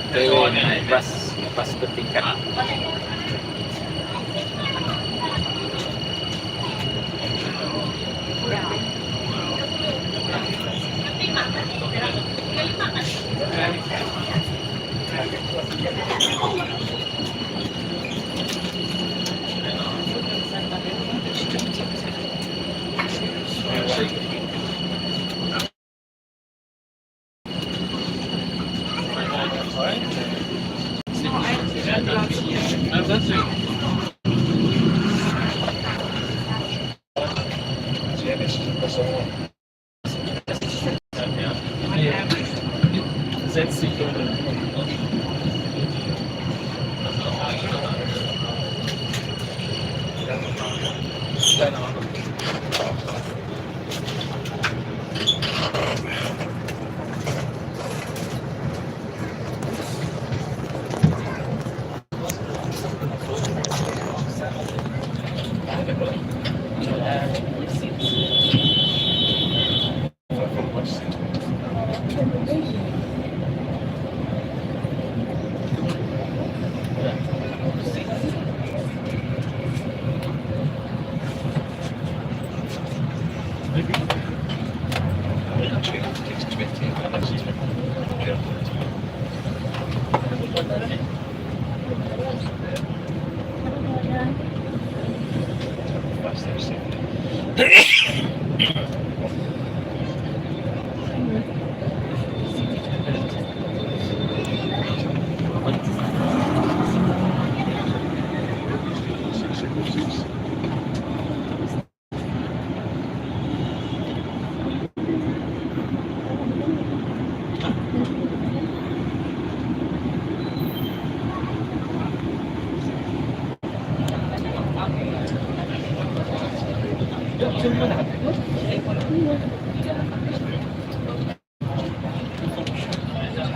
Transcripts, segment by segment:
OTW naik pas bertingkat. Setzt sich keine Ahnung.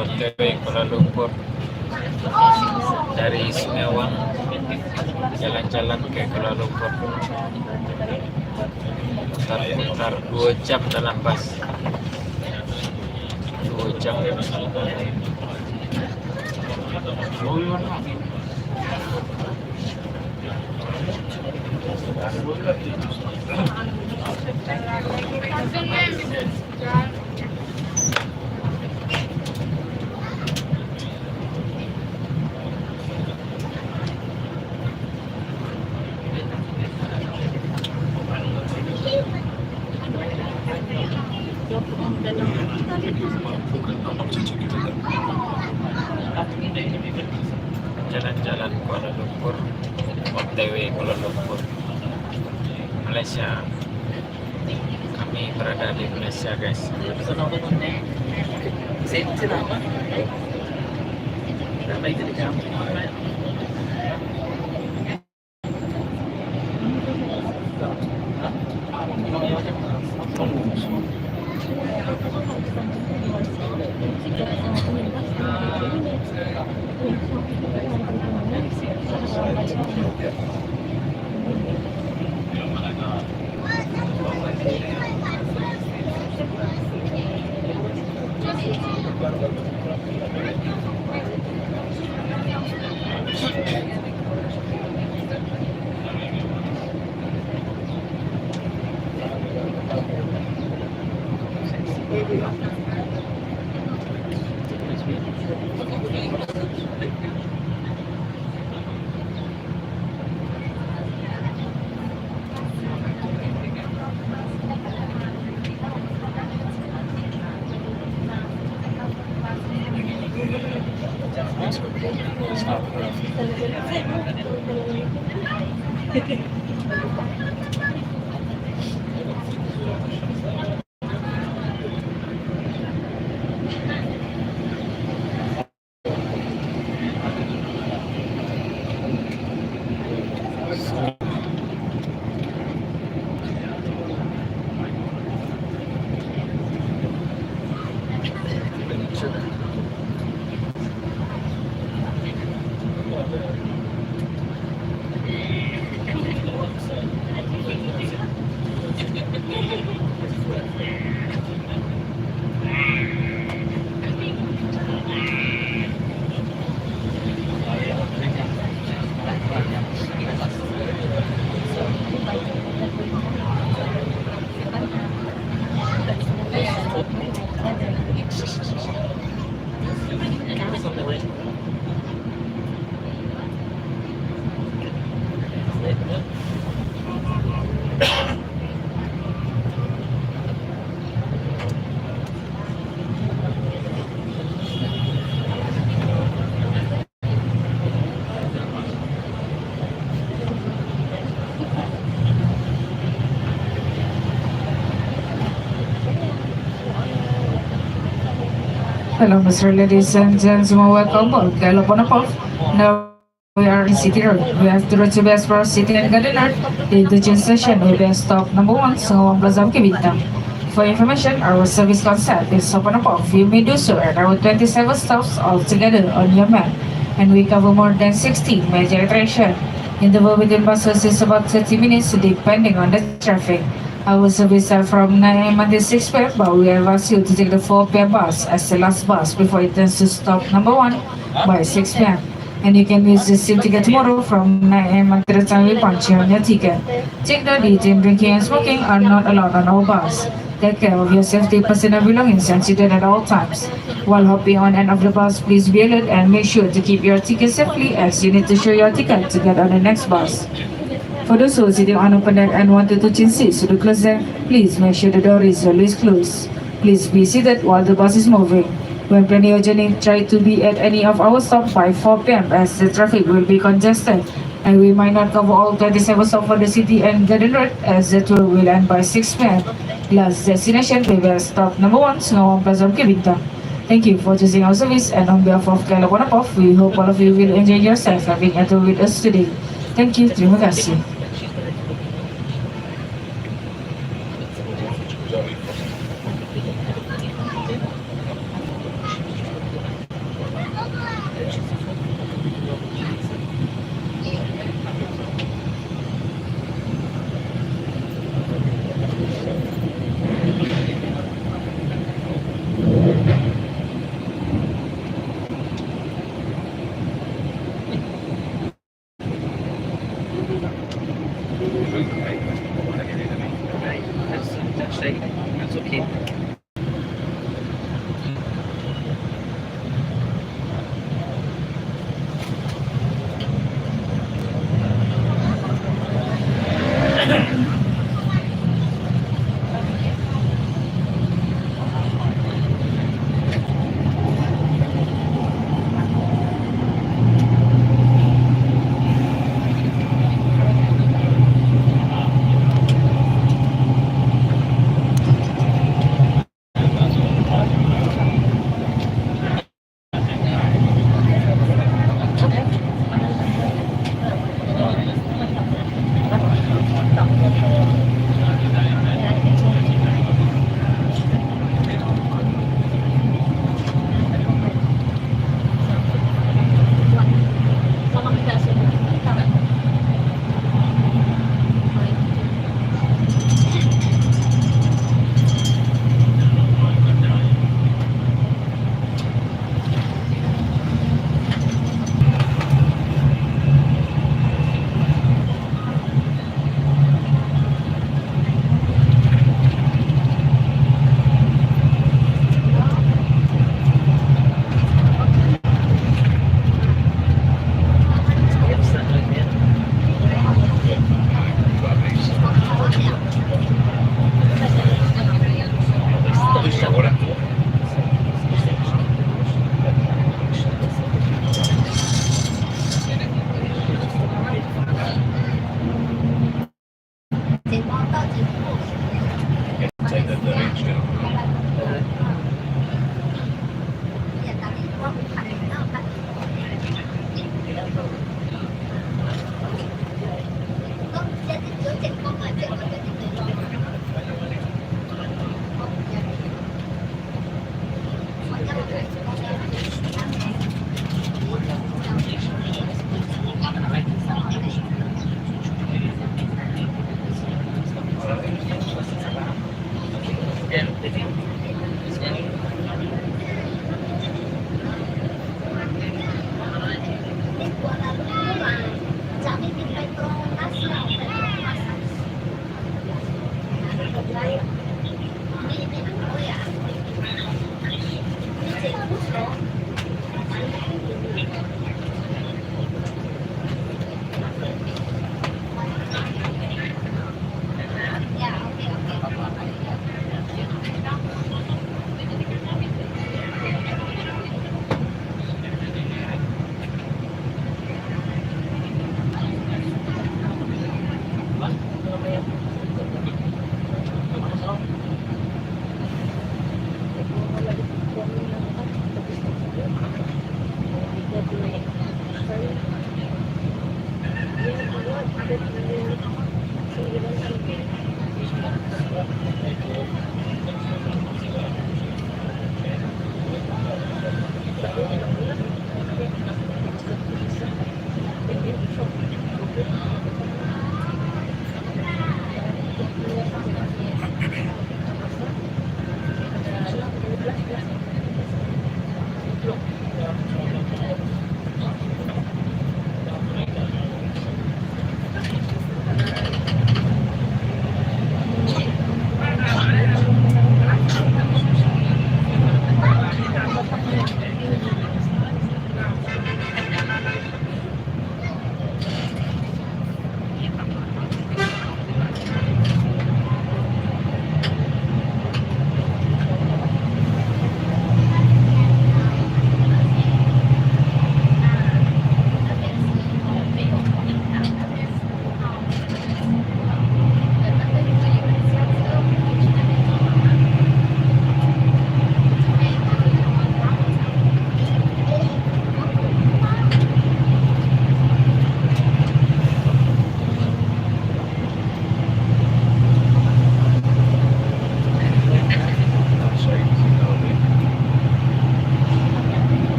OTW Kuala Lumpur dari Sinewang jalan-jalan ke Kuala Lumpur, putar 2 jam dalam bus, 2 jam. Jalan-jalan Kuala Lumpur, OTW Kuala Lumpur, Malaysia. Kami berada di Malaysia, guys. Hello, Mr. Ladies and gentlemen, welcome aboard Galoponopov. Now we are in City Road. We have to road to best for City and Garden Road. The interchange station will be stop number 1, Singawang Plaza, Kibintang. For information, our service concept is Sopanopov. You may do so at our 27 stops altogether on your map, and we cover more than 60 major attractions. In the between buses is about 30 minutes depending on the traffic. Our service are from 9 a.m. until 6 p.m. but we have asked you to take the 4 p.m. bus as the last bus before it turns to stop number 1 by 6 p.m. And you can use the same ticket tomorrow from 9 a.m. until the time we punch you on your ticket. Take note, eating, drinking, and smoking are not allowed on our bus. Take care of your safety, personal belongings, and seated at all times. While hopping on and off the bus, please be alert and make sure to keep your ticket safely as you need to show your ticket to get on the next bus. For those who are sitting on open deck and wanted to change seats to the closed deck, please make sure the door is always closed. Please be seated while the bus is moving. When planning your journey, try to be at any of our stops by 4 p.m. as the traffic will be congested. And we might not cover all 27 stops for the city and Garden Road as the tour will end by 6 p.m. Last destination will be stop number 1, Singawang Plaza, Kibintang. Thank you for choosing our service and on behalf of Kalawanapov, we hope all of you will enjoy yourself having a tour with us today. Thank you, terima kasih. That's okay.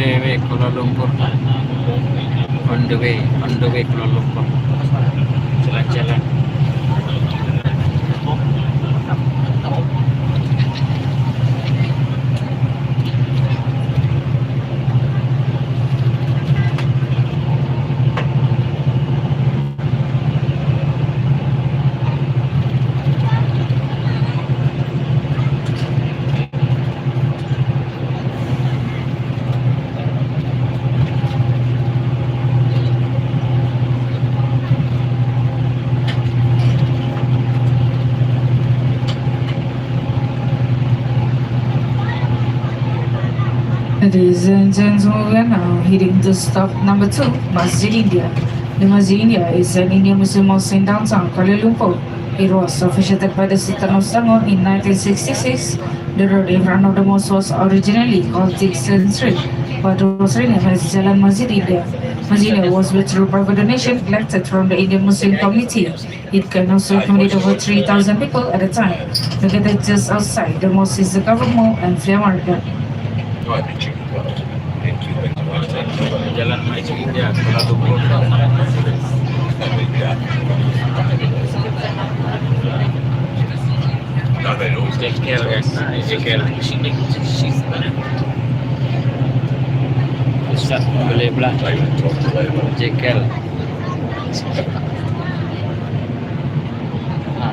way Kuala Lumpur. On the way Kuala Lumpur. Jalan-jalan. Ladies and gentlemen, we are now heading to stop number 2, Masjid India. The Masjid India is an Indian Muslim mosque in downtown Kuala Lumpur. It was officiated by the Sultan of Selangor in 1966. The road in front of the mosque was originally called Dixon Street, but was renamed as Jalan Masjid India. Masjid India was built through private donation collected from the Indian Muslim community. It can also accommodate over 3,000 people at a time. Located just outside the mosque is the Government Mall and Flea Market. Jalan Masjid India Kuala Lumpur. JKL guys, JKL. Ustaz boleh belah JKL.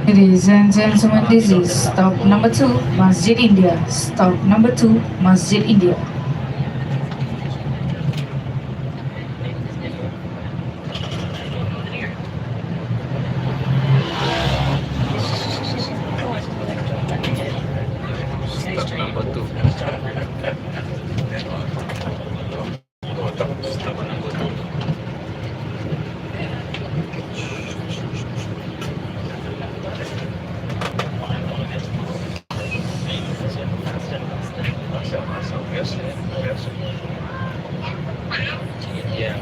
Ladies and gentlemen, this is stop number 2, Masjid India. Stop number 2, Masjid India. Number 2. Yeah.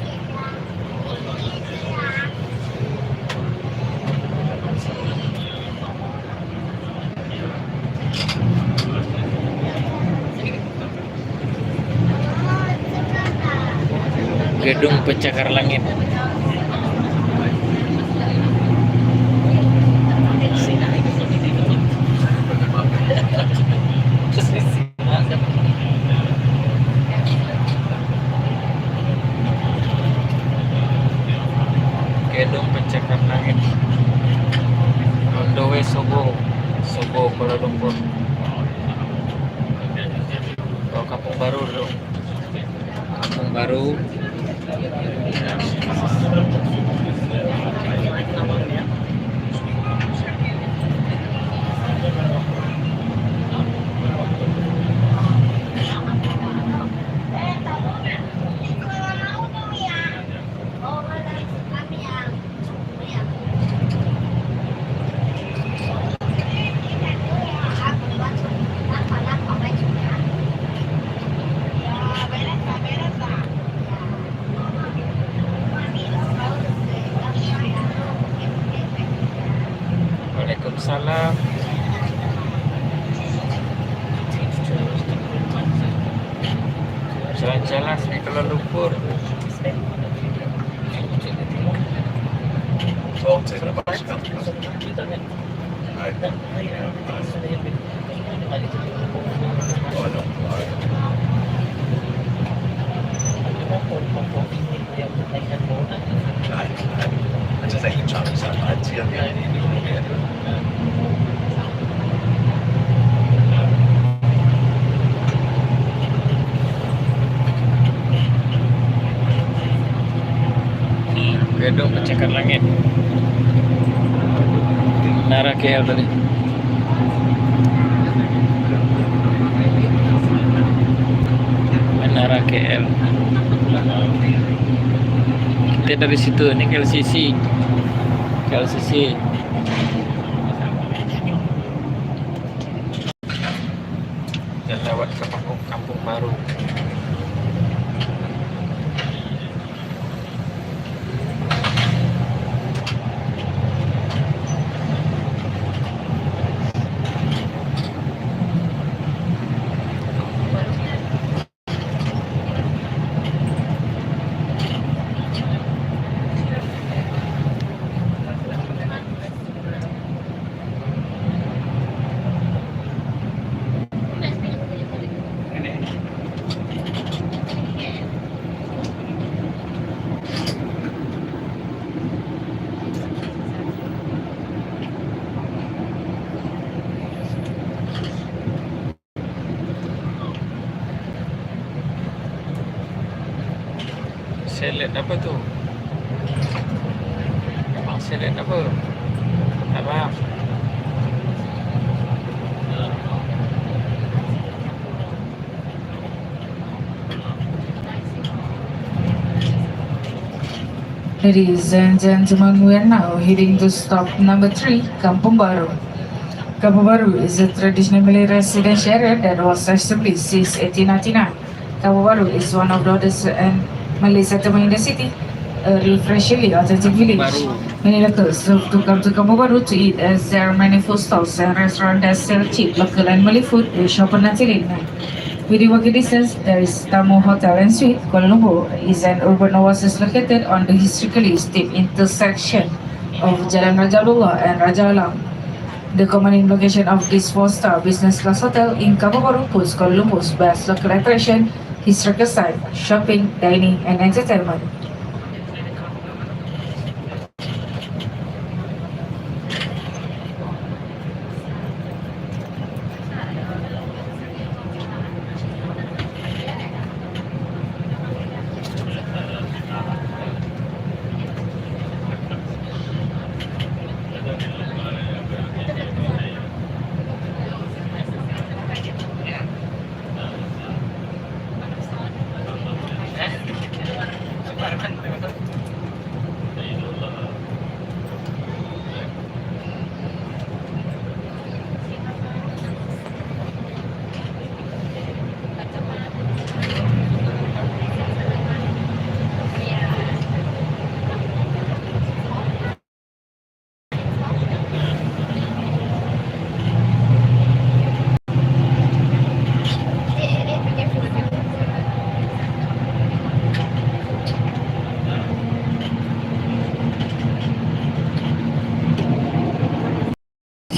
Gedung Pencakar Langit. Gedung Pencakar Langit. On the way Sobo Kuala Lumpur. Oh, Kampung Baru dulu. Kampung Baru. Waalaikumsalam. Jalan-jalan di Kuala Lumpur. Gedung Pencakar Langit. Menara KL tadi. Menara KL. Kita dari situ, ini KLCC. KLCC. Dan lewat ke Kampung Baru. salad apa tu? Abang salad apa? Tak faham. Ladies and gentlemen, we are now heading to stop number 3, Kampung Baru. Kampung Baru is a traditional Malay residential area that was established since 1899. Kampung Baru is one of the oldest and Malay settlement in the city, a refreshingly authentic village. Many locals love to come to Kampung Baru to eat, as there are many food stalls and restaurants that sell cheap local and Malay food which open until 8 Within walking distance, there is Tamu Hotel and Suite. Kuala Lumpur is an urban oasis located on the historically steep intersection of Jalan Raja Abdullah and Raja Alam. The common location of this 4-star business class hotel in Kampung Baru puts Kuala Lumpur's best local attraction, historical site, shopping, dining, and entertainment.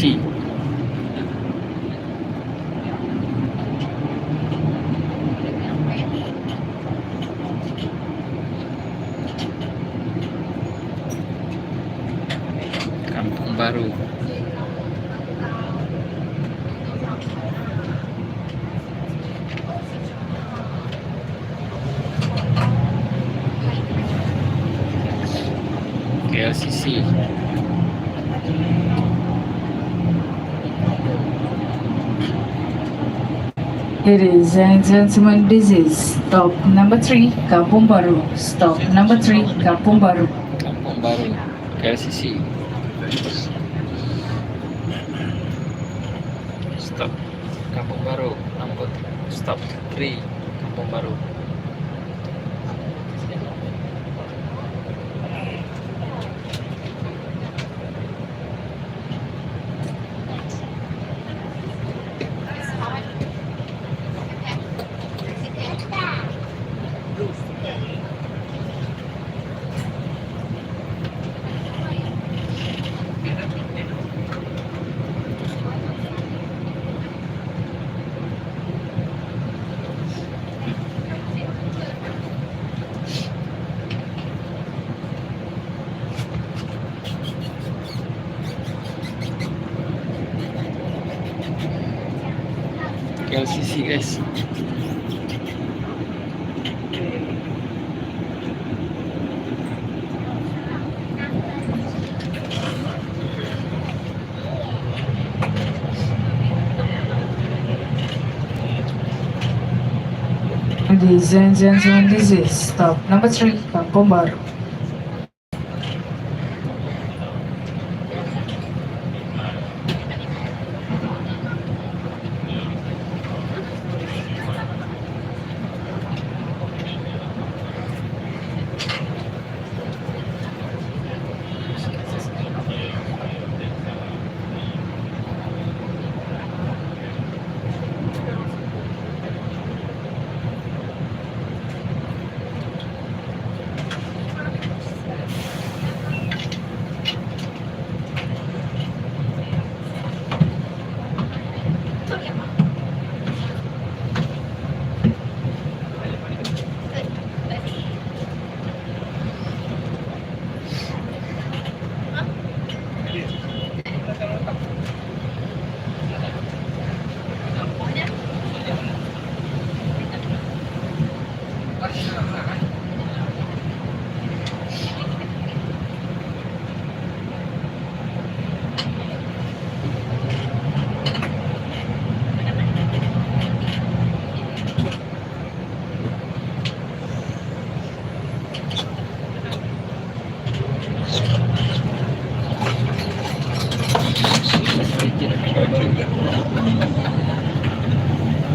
Si. Kampung Baru. KLCC. Ladies and gentlemen, this is stop number 3, Kampung Baru. Stop number 3, Kampung Baru. Kampung Baru. KLCC. Stop Kampung Baru. Number stop 3, Kampung Baru. KLCC guys. Ladies and gentlemen, this is stop number 3, Kampung Baru.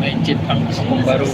May chip ang kampung baru.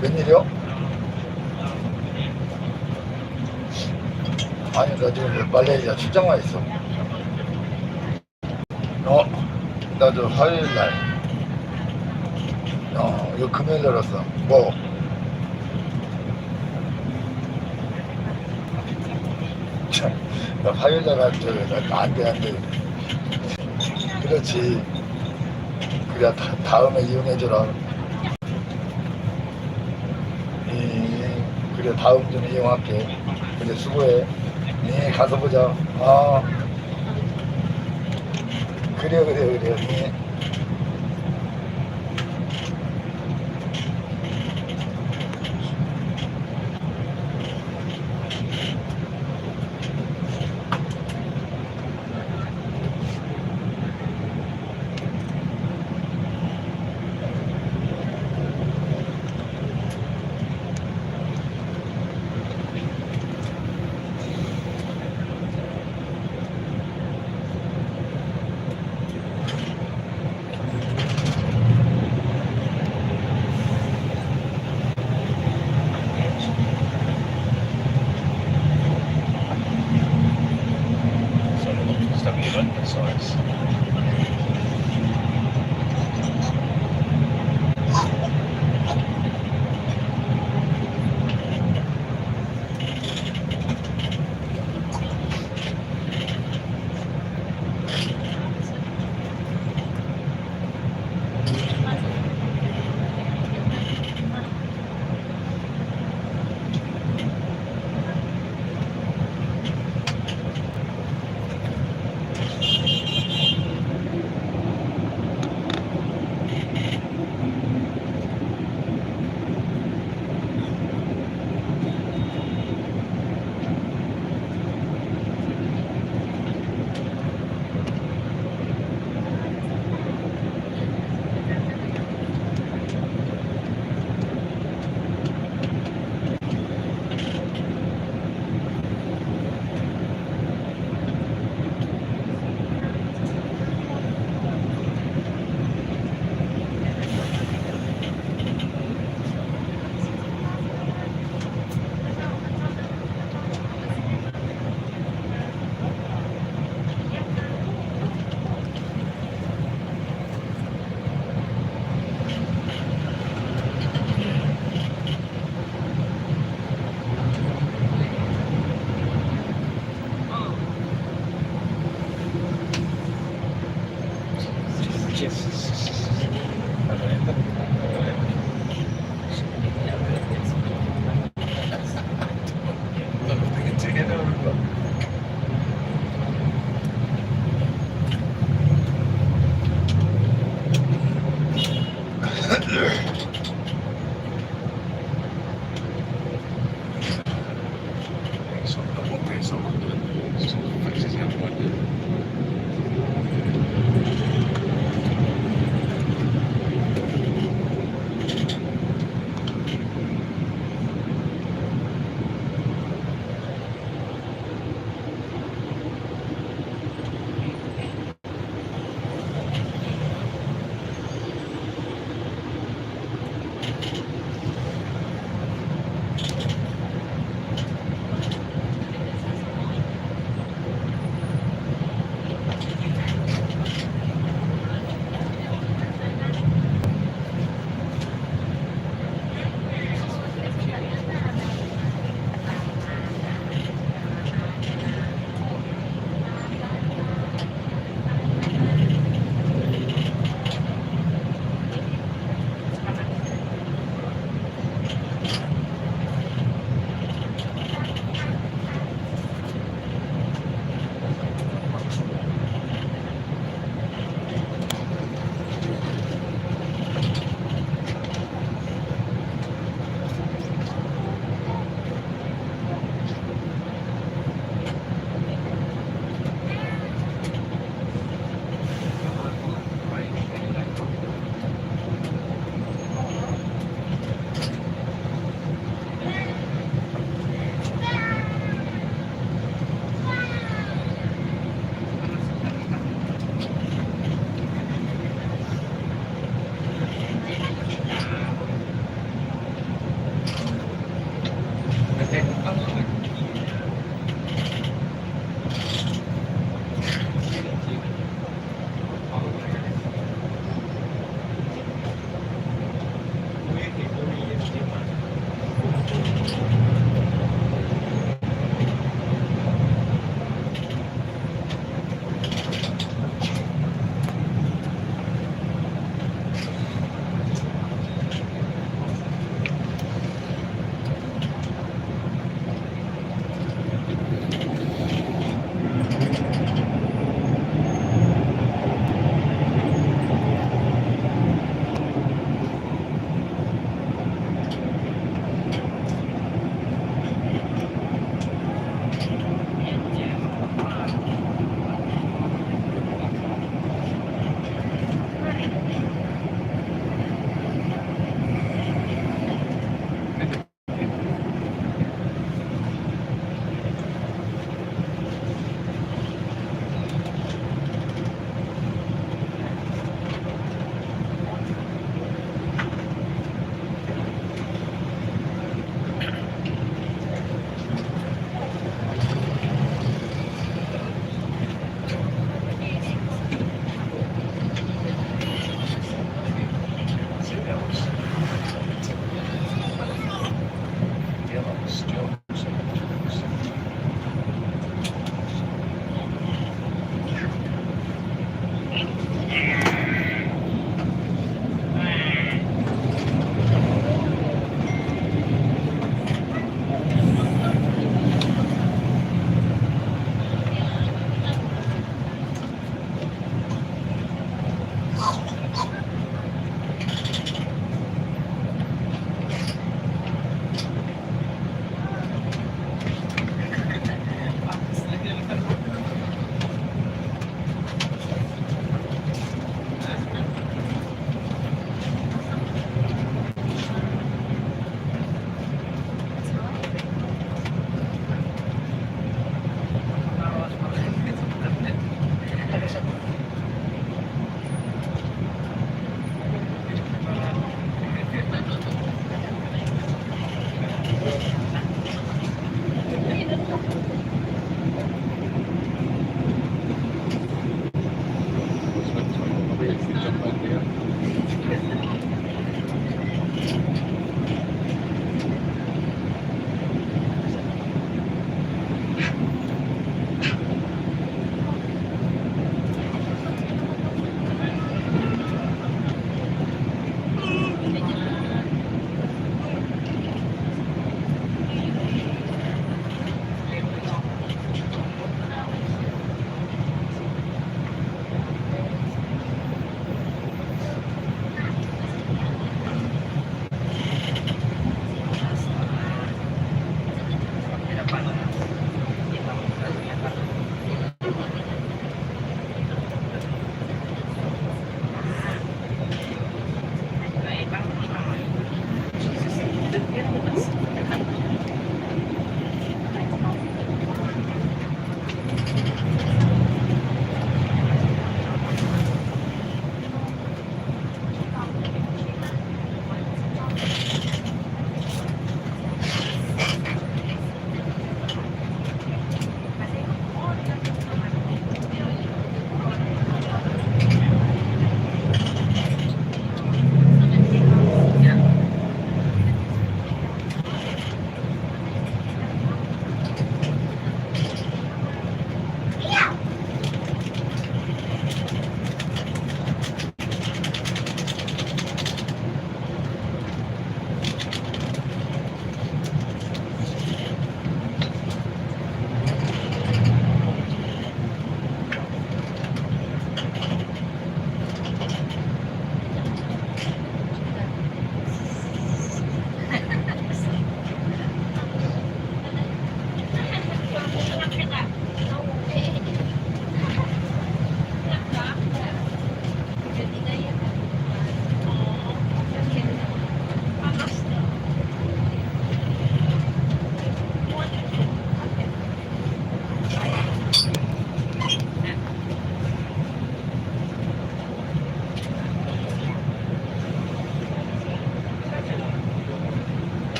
웬일이요? 아니 나 지금 말레이시아 출장 와 있어. 나도 화요일날 이거 금요일 열었어. 뭐 나 화요일날 안돼 그렇지. 그래 다음에 이용해줘라. 그래 다음 좀 이용할게. 그래 수고해. 가서 보자. 그래. Size.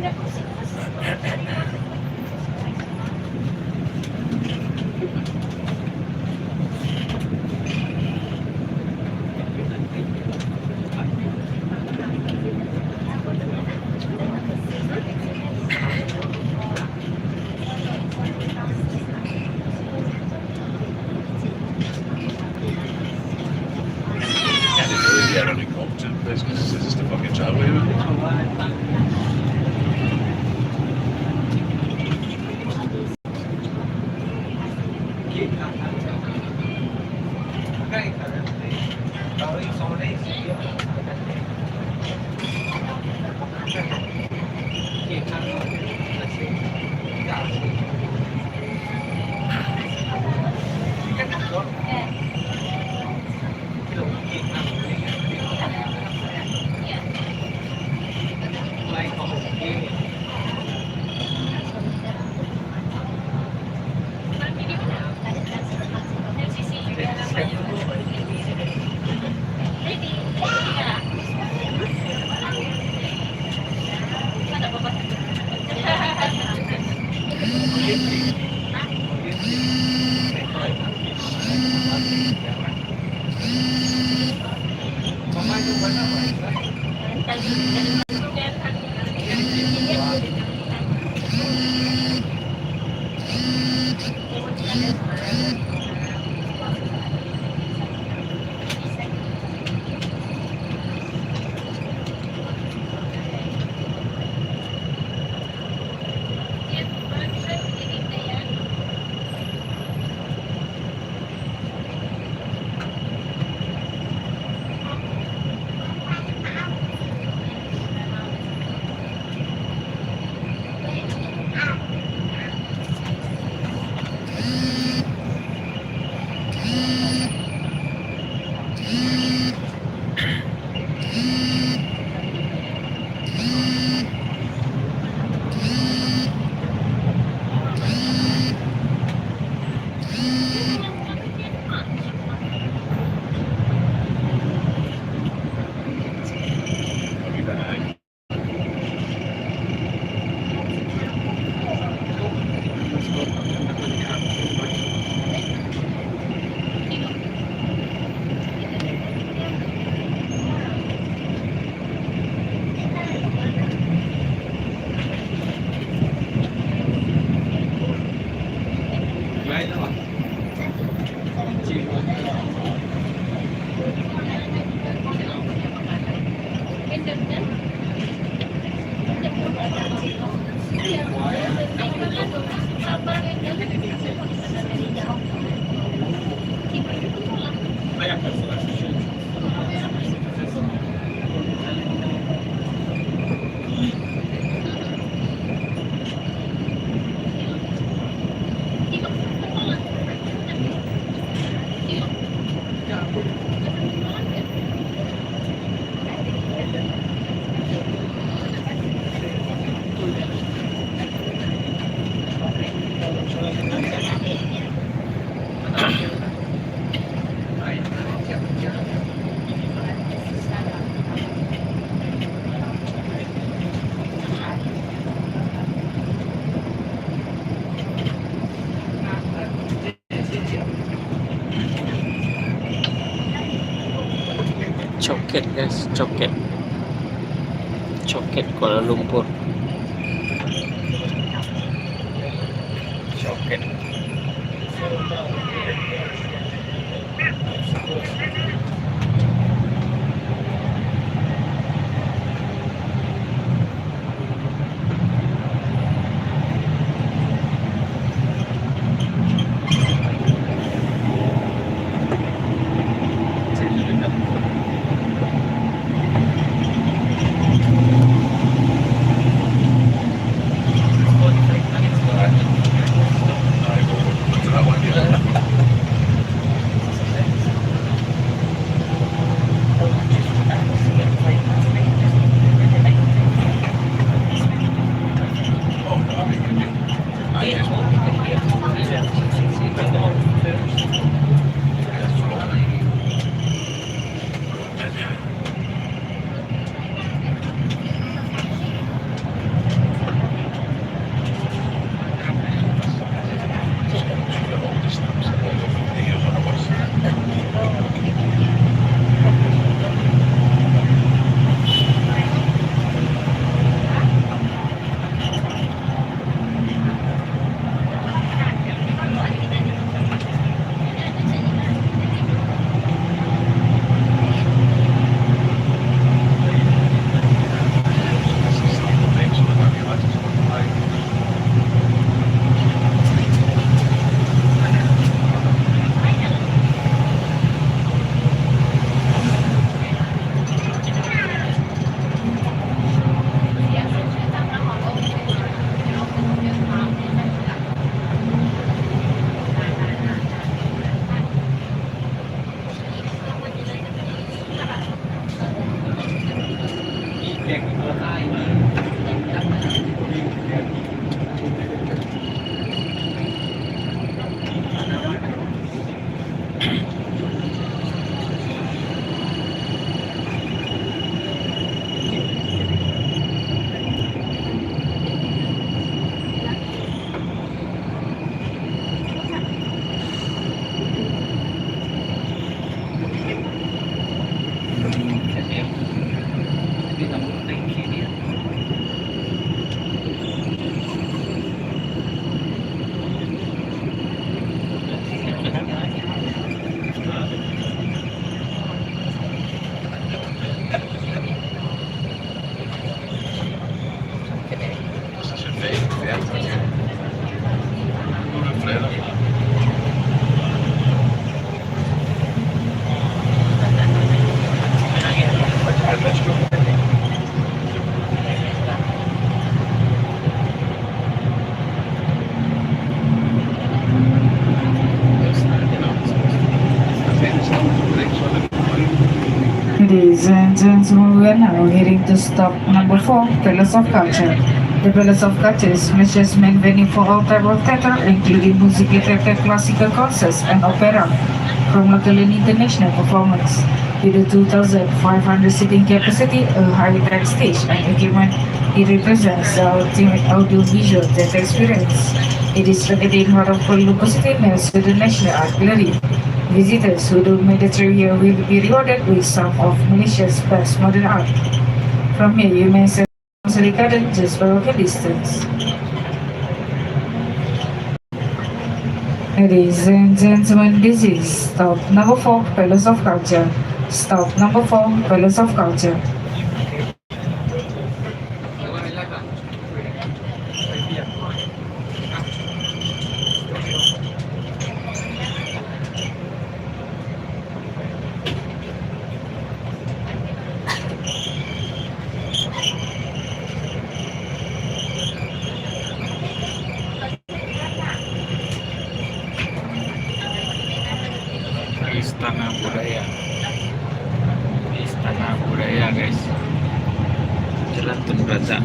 Yeah, incompetent business. Is this the fucking job we have? I'll be back. Coket guys, coket Kuala Lumpur. Coket. I will. So that one, yeah. Station 4, ja. Goede vrijdag. Let's go. Ladies and gentlemen, we are now heading to stop number 4, Palace of Culture. The Palace of Culture is Malaysia's main venue for all types of theatre, including musical theatre, classical concerts, and opera, from local and international performance. With a 2,500 seating capacity, a high-tech stage, and equipment, it represents the ultimate audio-visual theatre experience. It is located in heart of Kuala Lumpur City next to the National Art Gallery. Visitors who do make the trip here will be rewarded with some of Malaysia's best modern art. From here, you may see Seri Garden just by walking distance. Ladies and gentlemen, this is stop number 4, Palace of Culture. Stop number 4, Palace of Culture. Istana Budaya. Istana Budaya, guys. Jalan Tun Razak.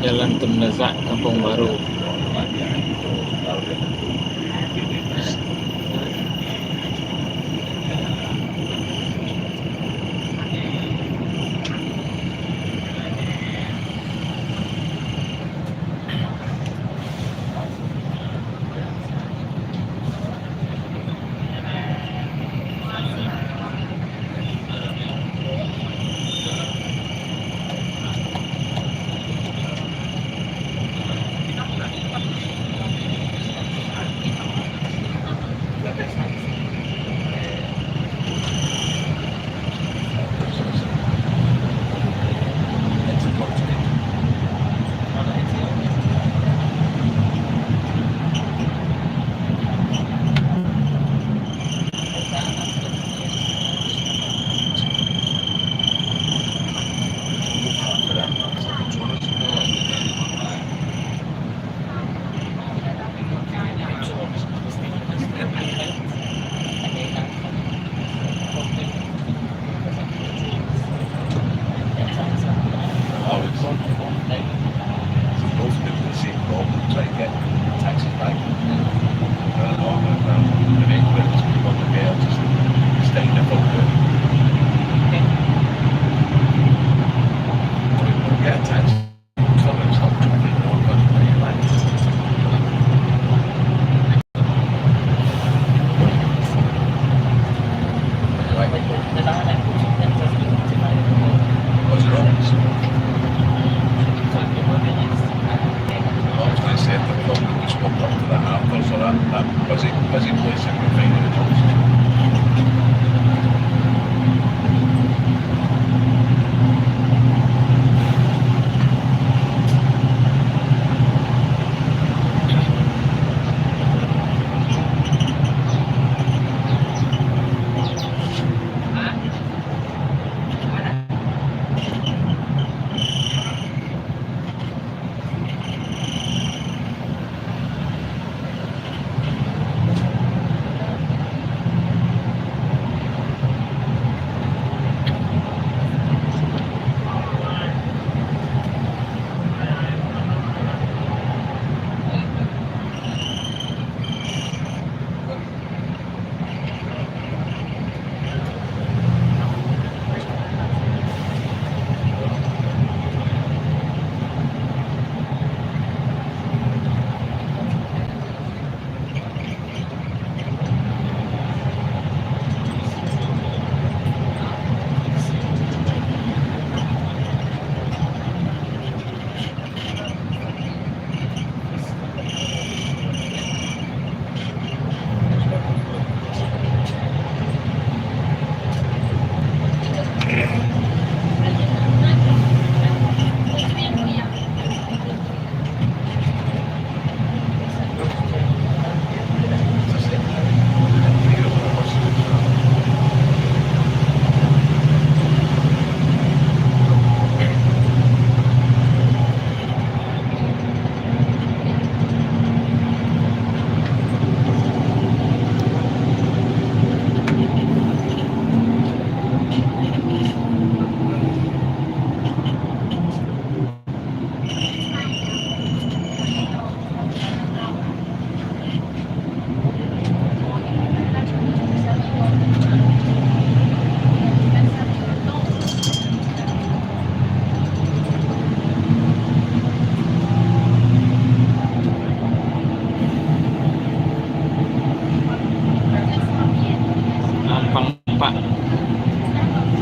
Jalan Tun Razak, Kampung Baru. Oh, it's supposed to be the same problem, try to get taxis back. The main purpose of the girl just stay in the photo. We'll get a taxi. Sometimes I'll try to get one, but what's it wrong? I was going to say the problem we spoke up to the Hampers or that busy place in the final house.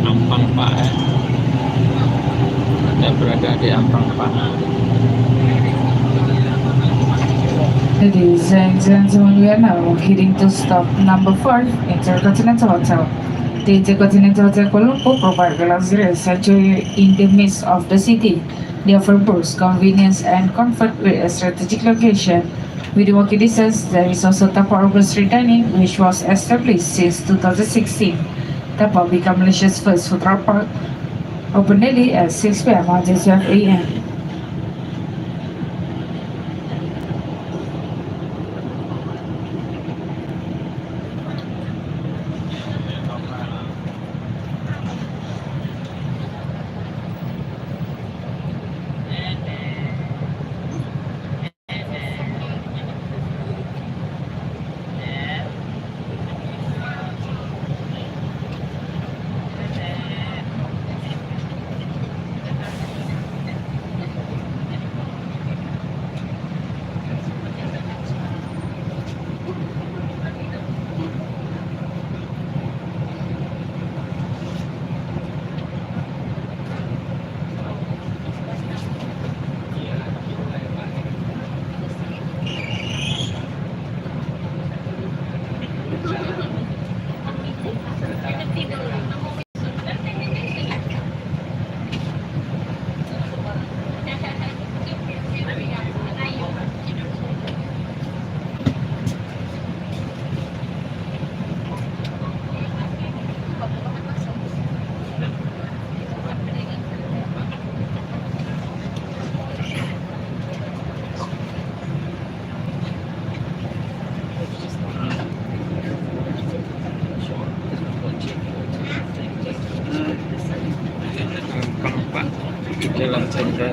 Ampang Pak ya. Saya berada di Ampang Pak. Ladies and gentlemen, we are now heading to stop number 5, Intercontinental Hotel. The Intercontinental Hotel Kuala Lumpur provides luxurious sanctuary in the midst of the city. They offer both convenience and comfort with a strategic location. Within walking distance, there is also Tapa Urban Street Dining, which was established since 2016. Tapa became Malaysia's first food truck park, open daily at 6 p.m. until 12 a.m.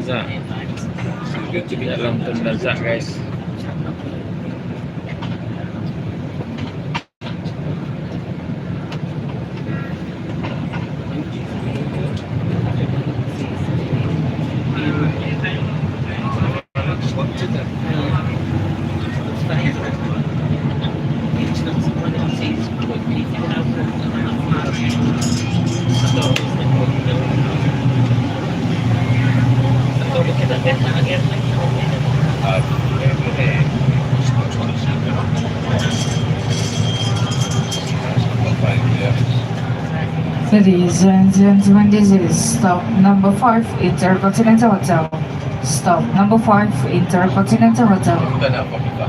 Laza. Hindi alam itong Laza guys. Ladies and gentlemen, this is stop number 5, Intercontinental Hotel. Stop number 5, Intercontinental Hotel. Bukan nak apa kita.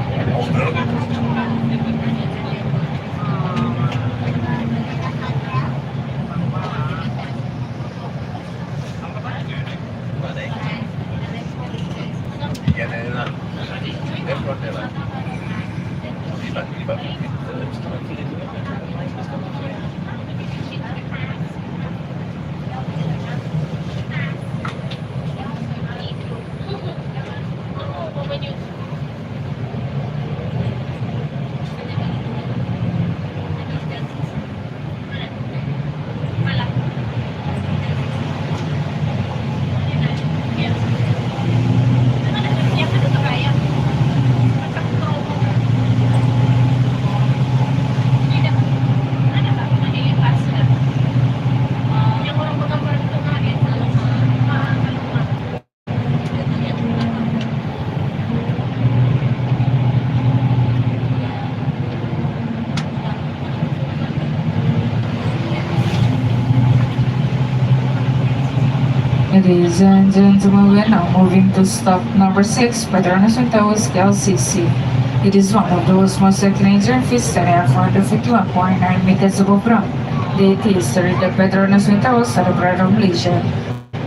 Yan na lang. Airport na lang. Iba. Ladies and gentlemen, we are now moving to stop number 6, Petronas Towers, KLCC. It is one of the most Canadian fish and airport of 51.9 meters above ground. The history of Petronas Towers are a pride of Malaysia.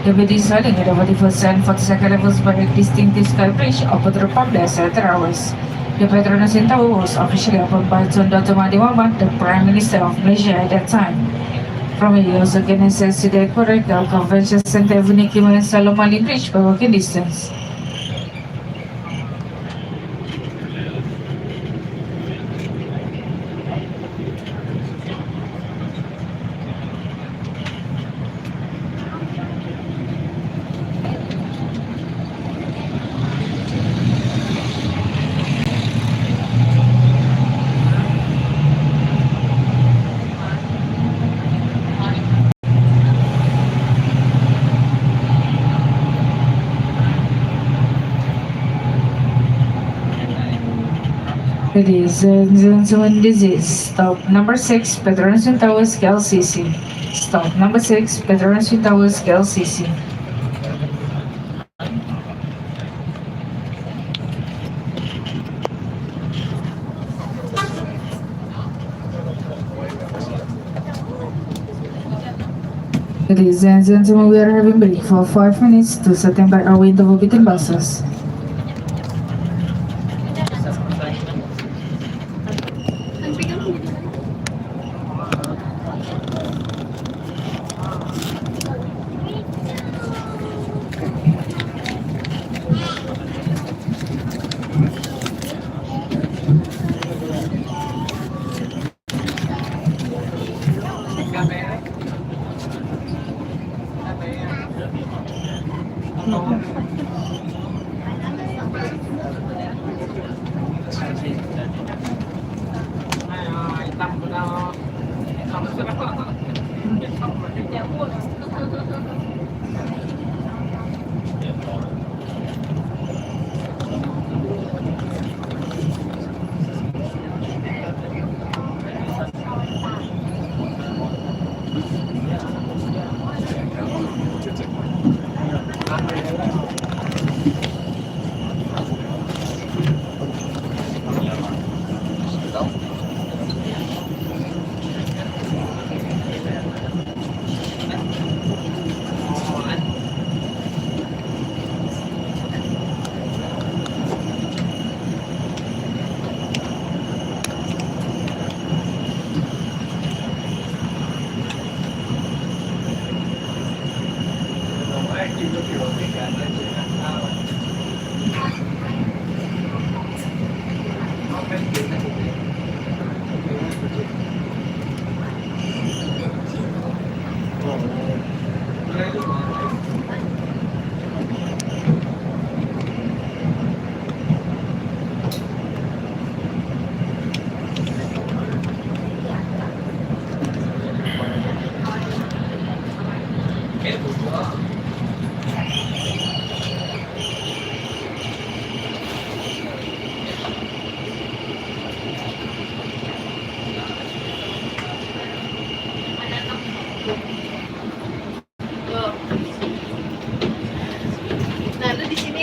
The bid is running at over the first and 42nd levels by a distinctive sky bridge over the Republic at hours. The Petronas Tower was officially opened by Tun Dr. Mahathir Mohamad, the Prime Minister of Malaysia at that time. From a years organized to the Ecuador Convention Center, Avenue Kim and Salomon Bridge by walking distance. Ladies and gentlemen, this is stop number 6, Petronas Towers, KLCC. Stop number 6, Petronas Towers, KLCC. Ladies and gentlemen, we are having break for 5 minutes to stand by our window between buses.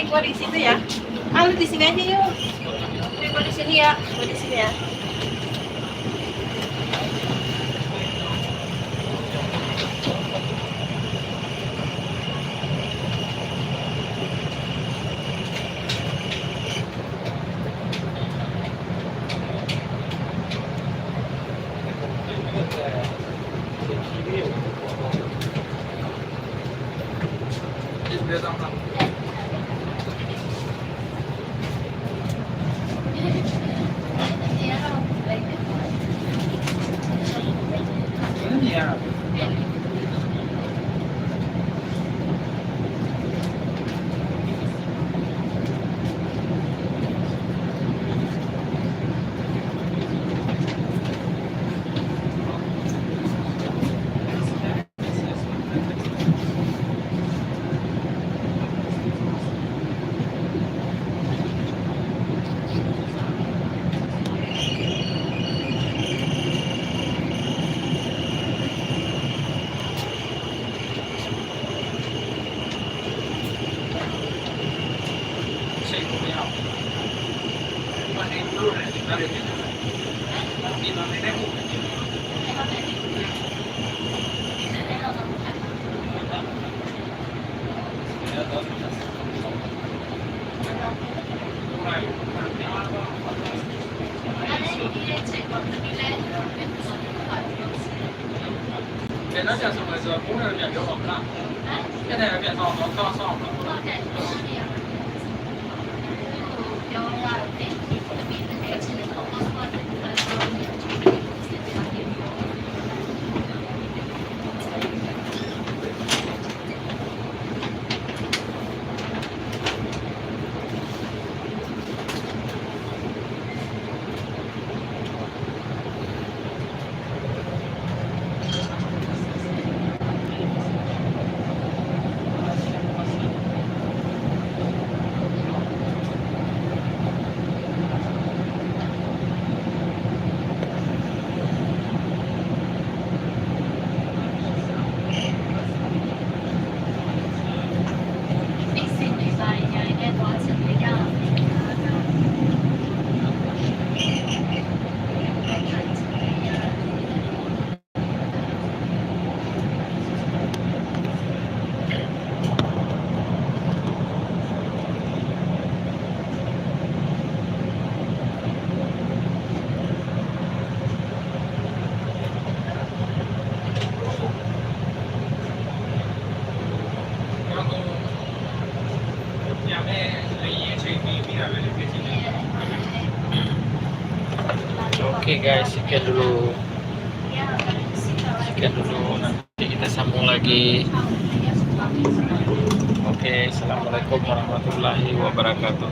gua di situ ya. Ah, lu di sini aja yuk. Gua di sini ya. Gua di sini ya. Oke guys, sekian dulu. Nanti kita sambung lagi. Oke, assalamualaikum warahmatullahi wabarakatuh.